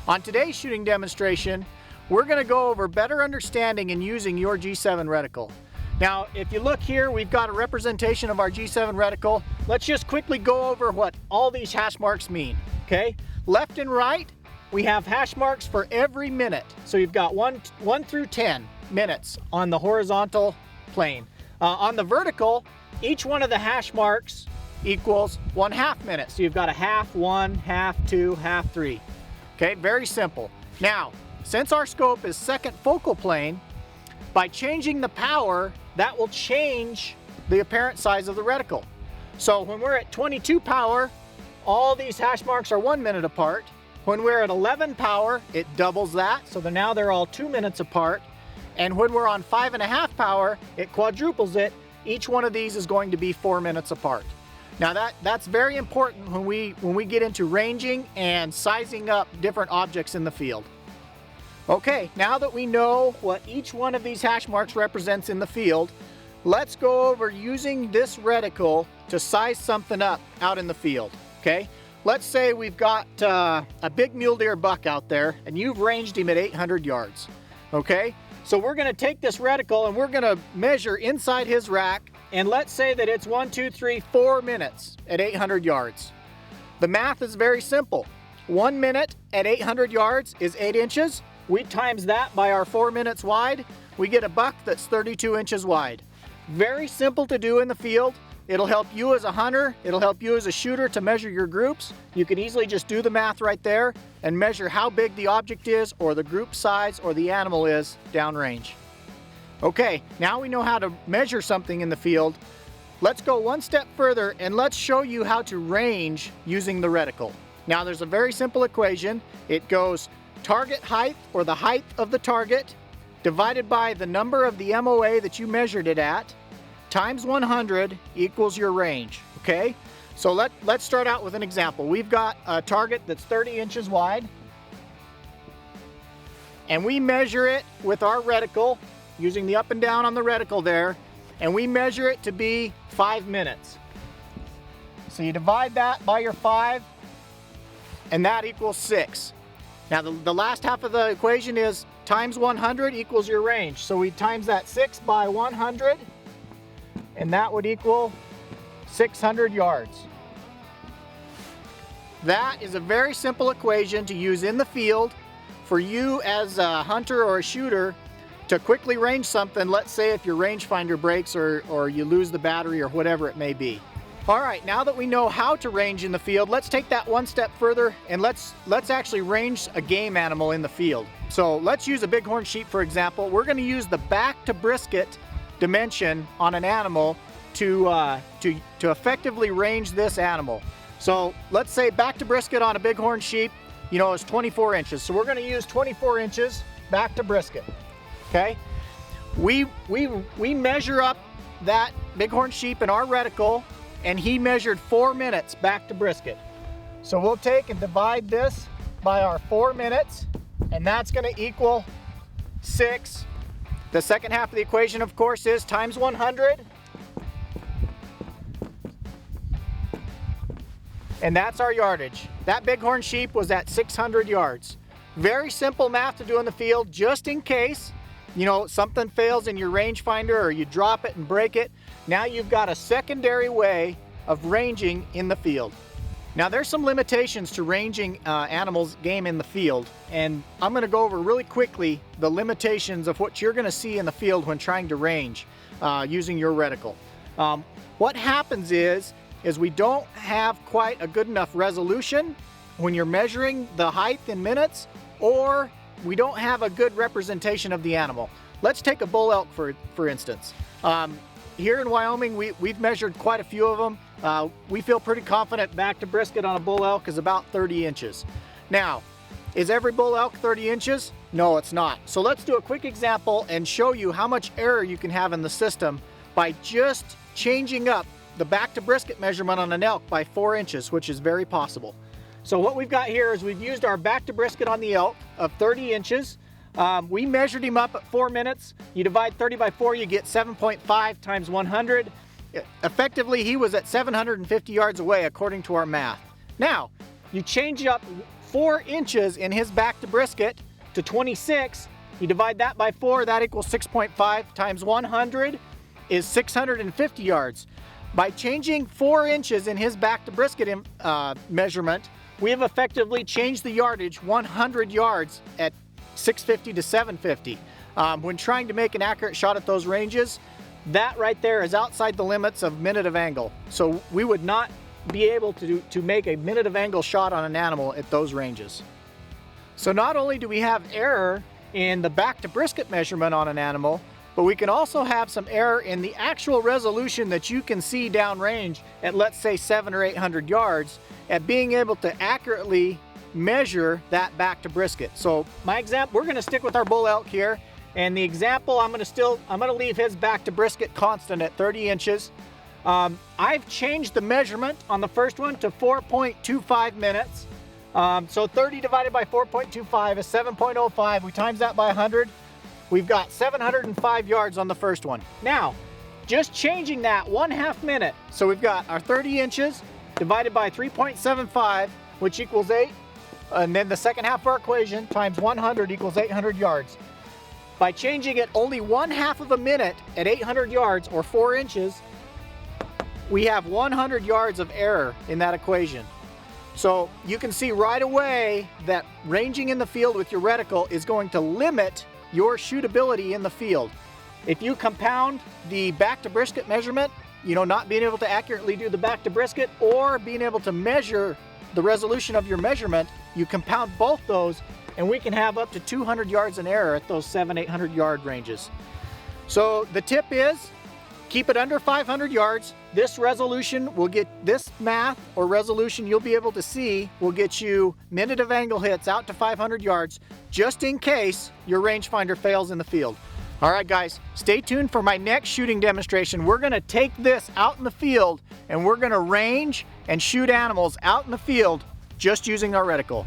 On today's shooting demonstration, we're going to go over better understanding and using your G7 reticle. Now, if you look here, we've got a representation of our G7 reticle. Let's just quickly go over what all these hash marks mean, okay? Left and right, we have hash marks for every minute. So you've got 1 through 10 minutes on the horizontal plane. On the vertical, each one of the hash marks equals 1/2 minute. So you've got a half, 1, half, 2, half, 3. Okay, very simple. Now, since our scope is second focal plane, by changing the power, that will change the apparent size of the reticle. So when we're at 22 power, all these hash marks are 1 minute apart. When we're at 11 power, it doubles that, so now they're all 2 minutes apart. And when we're on 5.5 power, it quadruples it. Each one of these is going to be 4 minutes apart. Now that's very important when we get into ranging and sizing up different objects in the field. Okay, now that we know what each one of these hash marks represents in the field, let's go over using this reticle to size something up out in the field, okay? Let's say we've got a big mule deer buck out there and you've ranged him at 800 yards, okay? So we're gonna take this reticle and we're gonna measure inside his rack, and let's say that it's 1, 2, 3, 4 minutes at 800 yards. The math is very simple. 1 minute at 800 yards is 8 inches. We times that by our 4 minutes wide, we get a buck that's 32 inches wide. Very simple to do in the field. It'll help you as a hunter, it'll help you as a shooter to measure your groups. You can easily just do the math right there and measure how big the object is or the group size or the animal is downrange. Okay, now we know how to measure something in the field. Let's go one step further and let's show you how to range using the reticle. Now there's a very simple equation. It goes target height, or the height of the target, divided by the number of the MOA that you measured it at, times 100 equals your range, okay? So let's start out with an example. We've got a target that's 30 inches wide, and we measure it with our reticle, using the up and down on the reticle there, and we measure it to be 5 minutes. So you divide that by your 5, and that equals 6. Now the last half of the equation is times 100 equals your range. So we times that 6 by 100, and that would equal 600 yards. That is a very simple equation to use in the field for you as a hunter or a shooter to quickly range something. Let's say if your rangefinder breaks or you lose the battery or whatever it may be. All right, now that we know how to range in the field, let's take that one step further and let's actually range a game animal in the field. So let's use a bighorn sheep, for example. We're going to use the back to brisket dimension on an animal to effectively range this animal. So let's say back to brisket on a bighorn sheep, you know, is 24 inches. So we're going to use 24 inches back to brisket. Okay, we measure up that bighorn sheep in our reticle, and he measured 4 minutes back to brisket. So we'll take and divide this by our 4 minutes, and that's going to equal 6. The second half of the equation, of course, is times 100, and that's our yardage. That bighorn sheep was at 600 yards. Very simple math to do in the field, just in case, you know, something fails in your rangefinder or you drop it and break it. Now you've got a secondary way of ranging in the field. Now there's some limitations to ranging animals, game in the field, and I'm going to go over really quickly the limitations of what you're going to see in the field when trying to range using your reticle. What happens is we don't have quite a good enough resolution when you're measuring the height in minutes, or we don't have a good representation of the animal. Let's take a bull elk for instance. Here in Wyoming, we've measured quite a few of them. We feel pretty confident back to brisket on a bull elk is about 30 inches. Now, is every bull elk 30 inches? No, it's not. So let's do a quick example and show you how much error you can have in the system by just changing up the back to brisket measurement on an elk by 4 inches, which is very possible. So what we've got here is we've used our back to brisket on the elk of 30 inches. We measured him up at 4 minutes. You divide 30 by 4, you get 7.5 times 100. Effectively, he was at 750 yards away according to our math. Now, you change up 4 inches in his back to brisket to 26. You divide that by 4, that equals 6.5 times 100 is 650 yards. By changing 4 inches in his back to brisket measurement, we have effectively changed the yardage 100 yards at 650 to 750. When trying to make an accurate shot at those ranges, that right there is outside the limits of minute of angle. So we would not be able to make a minute of angle shot on an animal at those ranges. So not only do we have error in the back to brisket measurement on an animal, but we can also have some error in the actual resolution that you can see downrange at, let's say, 700 or 800 yards, at being able to accurately measure that back to brisket. So my example, we're going to stick with our bull elk here, and the example I'm going to leave his back to brisket constant at 30 inches. I've changed the measurement on the first one to 4.25 minutes. So 30 divided by 4.25 is 7.05. We times that by 100. We've got 705 yards on the first one. Now, just changing that 1/2 minute. So we've got our 30 inches divided by 3.75, which equals 8. And then the second half of our equation times 100 equals 800 yards. By changing it only 1/2 of a minute at 800 yards or 4 inches, we have 100 yards of error in that equation. So you can see right away that ranging in the field with your reticle is going to limit your shootability in the field. If you compound the back to brisket measurement, not being able to accurately do the back to brisket or being able to measure the resolution of your measurement, you compound both those and we can have up to 200 yards in error at those 700-800 yard ranges. So the tip is keep it under 500 yards. This resolution will get, this math or resolution you'll be able to see will get you minute of angle hits out to 500 yards, just in case your rangefinder fails in the field. All right, guys, stay tuned for my next shooting demonstration. We're gonna take this out in the field and we're gonna range and shoot animals out in the field just using our reticle.